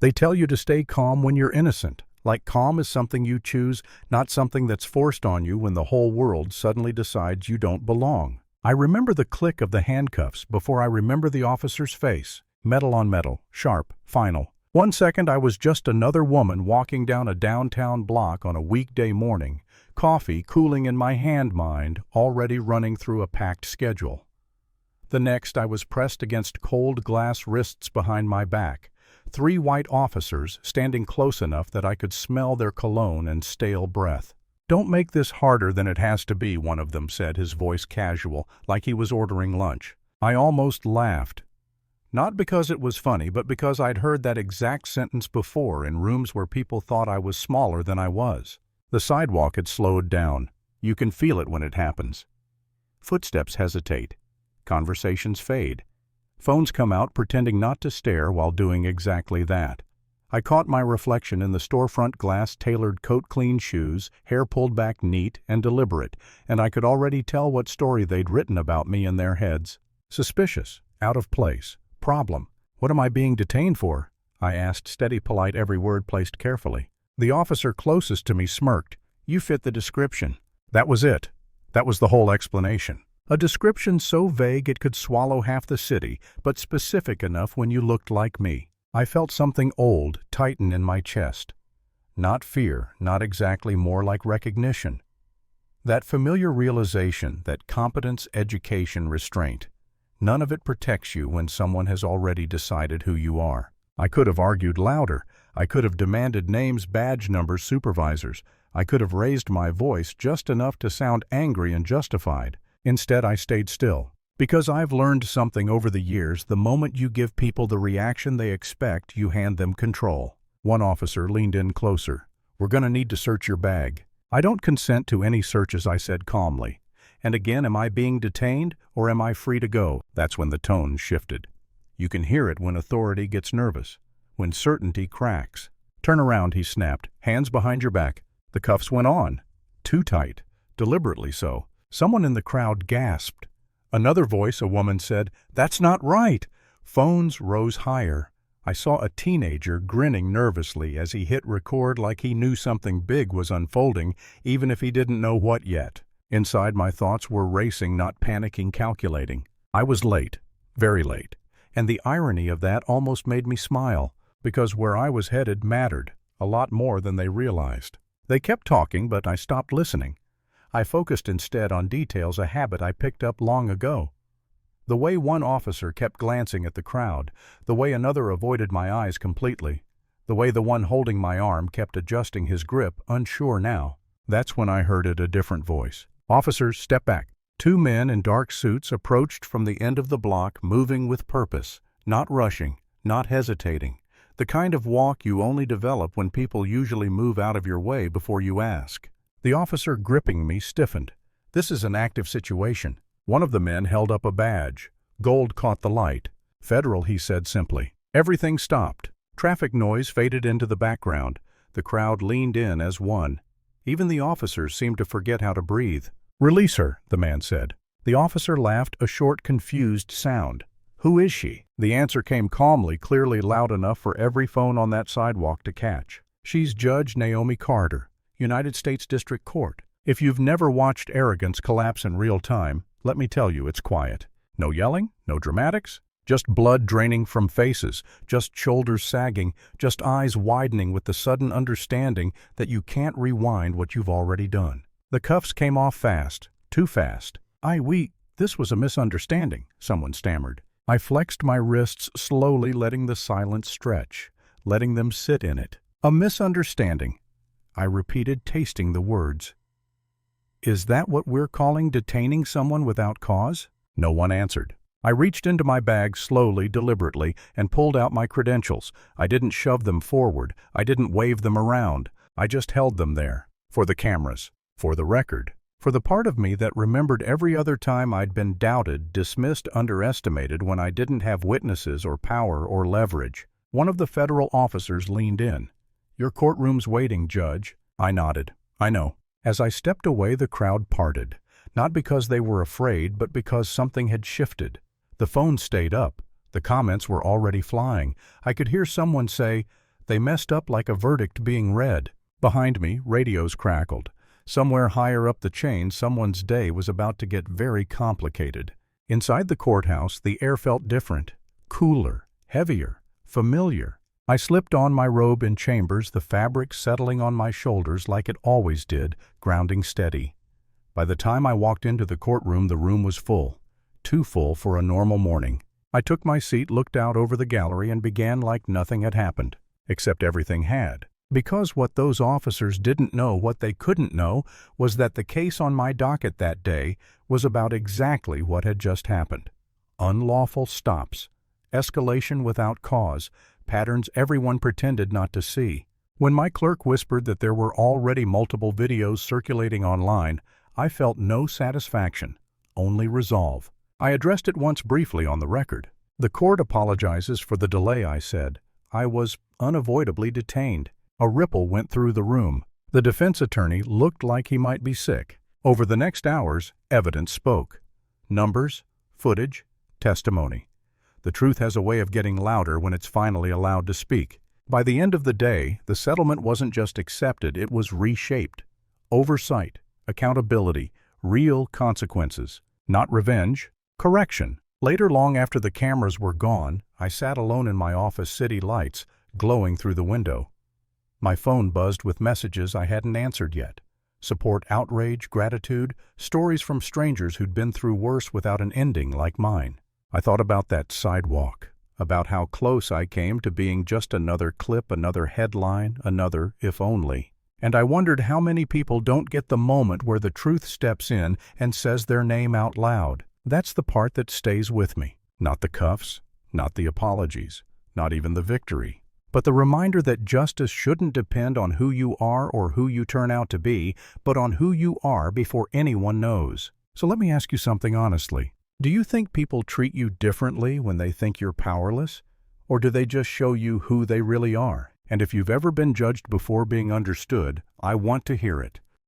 They tell you to stay calm when you're innocent, like calm is something you choose, not something that's forced on you when the whole world suddenly decides you don't belong. I remember the click of the handcuffs before I remember the officer's face. Metal on metal, sharp, final. 1 second I was just another woman walking down a downtown block on a weekday morning, coffee cooling in my mind, already running through a packed schedule. The next I was pressed against cold glass wrists behind my back, 3 white officers standing close enough that I could smell their cologne and stale breath. "Don't make this harder than it has to be," one of them said, his voice casual, like he was ordering lunch. I almost laughed. Not because it was funny, but because I'd heard that exact sentence before in rooms where people thought I was smaller than I was. The sidewalk had slowed down. You can feel it when it happens. Footsteps hesitate. Conversations fade. Phones come out pretending not to stare while doing exactly that. I caught my reflection in the storefront glass-tailored coat-clean shoes, hair pulled back neat and deliberate, and I could already tell what story they'd written about me in their heads. Suspicious, out of place, problem. "What am I being detained for?" I asked, steady, polite, every word placed carefully. The officer closest to me smirked. "You fit the description." That was it. That was the whole explanation. A description so vague it could swallow half the city, but specific enough when you looked like me. I felt something old tighten in my chest. Not fear, not exactly, more like recognition. That familiar realization that competence, education, restraint, none of it protects you when someone has already decided who you are. I could have argued louder. I could have demanded names, badge numbers, supervisors. I could have raised my voice just enough to sound angry and justified. Instead, I stayed still. Because I've learned something over the years, the moment you give people the reaction they expect, you hand them control. One officer leaned in closer. "We're going to need to search your bag." "I don't consent to any searches," I said calmly. And again, am I being detained, or am I free to go? That's when the tone shifted. You can hear it when authority gets nervous, when certainty cracks. "Turn around," he snapped. "Hands behind your back." The cuffs went on. Too tight. Deliberately so. Someone in the crowd gasped. Another voice, a woman, said, "That's not right." Phones rose higher. I saw a teenager grinning nervously as he hit record like he knew something big was unfolding, even if he didn't know what yet. Inside, my thoughts were racing, not panicking, calculating. I was late, very late, and the irony of that almost made me smile, because where I was headed mattered, a lot more than they realized. They kept talking, but I stopped listening. I focused instead on details, a habit I picked up long ago. The way one officer kept glancing at the crowd, the way another avoided my eyes completely, the way the one holding my arm kept adjusting his grip, unsure now. That's when I heard it, a different voice. "Officers, step back." 2 men in dark suits approached from the end of the block, moving with purpose, not rushing, not hesitating. The kind of walk you only develop when people usually move out of your way before you ask. The officer gripping me stiffened. "This is an active situation." One of the men held up a badge. Gold caught the light. "Federal," he said simply. Everything stopped. Traffic noise faded into the background. The crowd leaned in as one. Even the officers seemed to forget how to breathe. "Release her," the man said. The officer laughed, a short, confused sound. "Who is she?" The answer came calmly, clearly loud enough for every phone on that sidewalk to catch. "She's Judge Naomi Carter, United States District Court." If you've never watched arrogance collapse in real time, let me tell you, it's quiet. No yelling, no dramatics, just blood draining from faces, just shoulders sagging, just eyes widening with the sudden understanding that you can't rewind what you've already done. The cuffs came off fast, too fast. This was a misunderstanding," someone stammered. I flexed my wrists slowly, letting the silence stretch, letting them sit in it. "A misunderstanding," I repeated, tasting the words. "Is that what we're calling detaining someone without cause?" No one answered. I reached into my bag slowly, deliberately, and pulled out my credentials. I didn't shove them forward. I didn't wave them around. I just held them there. For the cameras. For the record. For the part of me that remembered every other time I'd been doubted, dismissed, underestimated when I didn't have witnesses or power or leverage. One of the federal officers leaned in. "Your courtroom's waiting, Judge." I nodded. "I know." As I stepped away, the crowd parted. Not because they were afraid, but because something had shifted. The phone stayed up. The comments were already flying. I could hear someone say, They messed up like a verdict being read. Behind me, radios crackled. Somewhere higher up the chain, someone's day was about to get very complicated. Inside the courthouse, the air felt different. Cooler, heavier, familiar. I slipped on my robe in chambers, the fabric settling on my shoulders like it always did, grounding steady. By the time I walked into the courtroom, the room was full. Too full for a normal morning. I took my seat, looked out over the gallery, and began like nothing had happened. Except everything had. Because what those officers didn't know, what they couldn't know, was that the case on my docket that day was about exactly what had just happened. Unlawful stops. Escalation without cause. Patterns everyone pretended not to see. When my clerk whispered that there were already multiple videos circulating online, I felt no satisfaction, only resolve. I addressed it once briefly on the record. "The court apologizes for the delay," I said. I was unavoidably detained. A ripple went through the room. The defense attorney looked like he might be sick. Over the next hours, evidence spoke. Numbers, footage, testimony. The truth has a way of getting louder when it's finally allowed to speak. By the end of the day, the settlement wasn't just accepted, it was reshaped. Oversight, accountability, real consequences. Not revenge, correction. Later, long after the cameras were gone, I sat alone in my office, city lights glowing through the window. My phone buzzed with messages I hadn't answered yet. Support, outrage, gratitude, stories from strangers who'd been through worse without an ending like mine. I thought about that sidewalk, about how close I came to being just another clip, another headline, another if only. And I wondered how many people don't get the moment where the truth steps in and says their name out loud. That's the part that stays with me. Not the cuffs, not the apologies, not even the victory. But the reminder that justice shouldn't depend on who you are or who you turn out to be, but on who you are before anyone knows. So let me ask you something honestly. Do you think people treat you differently when they think you're powerless? Or do they just show you who they really are? And if you've ever been judged before being understood, I want to hear it.